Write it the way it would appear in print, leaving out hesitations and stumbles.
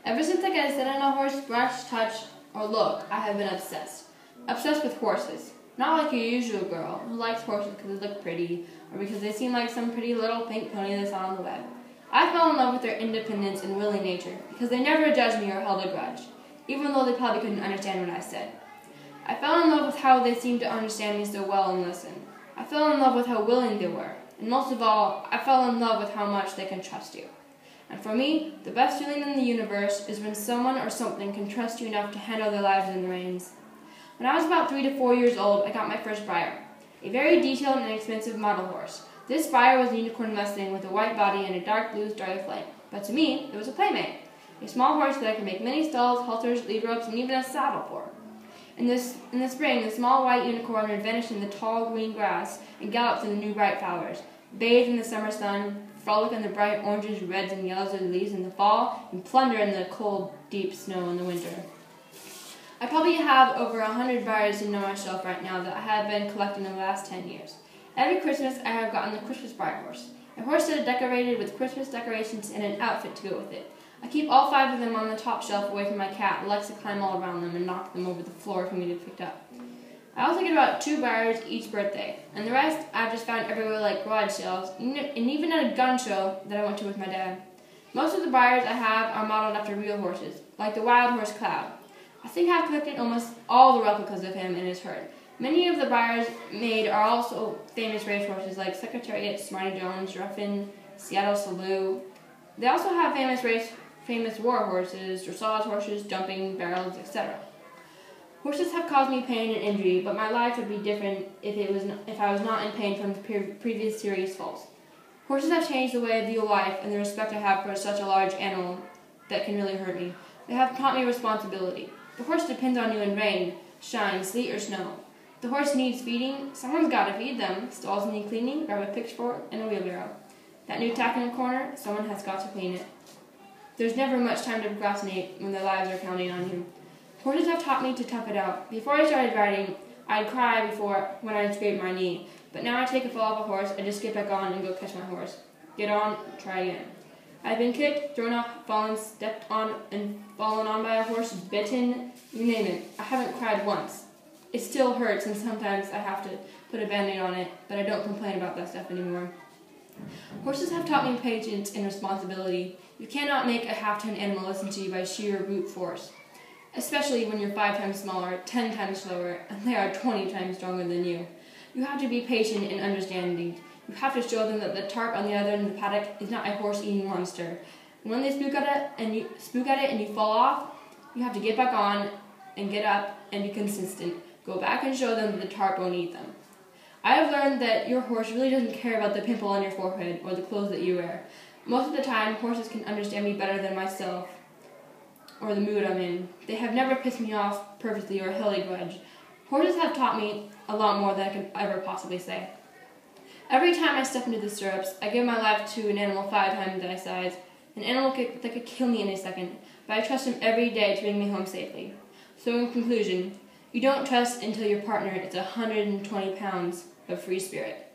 Ever since I could sit on a horse, brush, touch, or look, I have been obsessed. Obsessed with horses. Not like your usual girl who likes horses because they look pretty or because they seem like some pretty little pink pony they saw on the web. I fell in love with their independence and willing nature because they never judged me or held a grudge, even though they probably couldn't understand what I said. I fell in love with how they seemed to understand me so well and listen. I fell in love with how willing they were, and most of all, I fell in love with how much they can trust you. And for me, the best feeling in the universe is when someone or something can trust you enough to handle their lives in the reins. When I was about 3 to 4 years old, I got my first Breyer, a very detailed and expensive model horse. This Breyer was a unicorn Mustang with a white body and a dark blue stripe flame. But to me, it was a playmate, a small horse that I could make many stalls, halters, lead ropes, and even a saddle for. In the spring, the small white unicorn would vanish in the tall green grass and gallop through the new bright flowers, bathe in the summer sun, frolic in the bright oranges, reds, and yellows of the leaves in the fall, and plunder in the cold, deep snow in the winter. I probably have over 100 Breyers on my shelf right now that I have been collecting in the last 10 years. Every Christmas, I have gotten the Christmas Breyer horse, a horse that is decorated with Christmas decorations and an outfit to go with it. I keep all 5 of them on the top shelf away from my cat, who likes to climb all around them and knock them over the floor for me to pick up. I also get about 2 Breyers each birthday, and the rest I've just found everywhere like garage sales, and even at a gun show that I went to with my dad. Most of the Breyers I have are modeled after real horses, like the wild horse Cloud. I think I've collected almost all the replicas of him and his herd. Many of the Breyers made are also famous racehorses like Secretariat, Smarty Jones, Ruffin, Seattle Salou. They also have famous war horses, dressage horses, jumping barrels, etc. Horses have caused me pain and injury, but my life would be different if I was not in pain from the previous serious falls. Horses have changed the way I view life and the respect I have for such a large animal that can really hurt me. They have taught me responsibility. The horse depends on you in rain, shine, sleet, or snow. The horse needs feeding, someone's got to feed them. Stalls need cleaning, grab a pitchfork and a wheelbarrow. That new tack in the corner, someone has got to clean it. There's never much time to procrastinate when their lives are counting on you. Horses have taught me to tough it out. Before I started riding, I'd cry when I'd scrape my knee. But now I take a fall off a horse, I just get back on and go catch my horse. Get on, try again. I've been kicked, thrown off, fallen, stepped on, and fallen on by a horse, bitten, you name it. I haven't cried once. It still hurts, and sometimes I have to put a band-aid on it, but I don't complain about that stuff anymore. Horses have taught me patience and responsibility. You cannot make a half-ton animal listen to you by sheer brute force, especially when you're 5 times smaller, 10 times slower, and they are 20 times stronger than you. You have to be patient and understanding. You have to show them that the tarp on the other end of the paddock is not a horse-eating monster. And when they spook at it and you fall off, you have to get back on and get up and be consistent. Go back and show them that the tarp won't eat them. I have learned that your horse really doesn't care about the pimple on your forehead or the clothes that you wear. Most of the time, horses can understand me better than myself or the mood I'm in. They have never pissed me off purposely or held a grudge. Horses have taught me a lot more than I could ever possibly say. Every time I step into the stirrups, I give my life to an animal 5 times my size, an animal that could kill me in a second, but I trust him every day to bring me home safely. So in conclusion, you don't trust until your partner is 120 pounds of free spirit.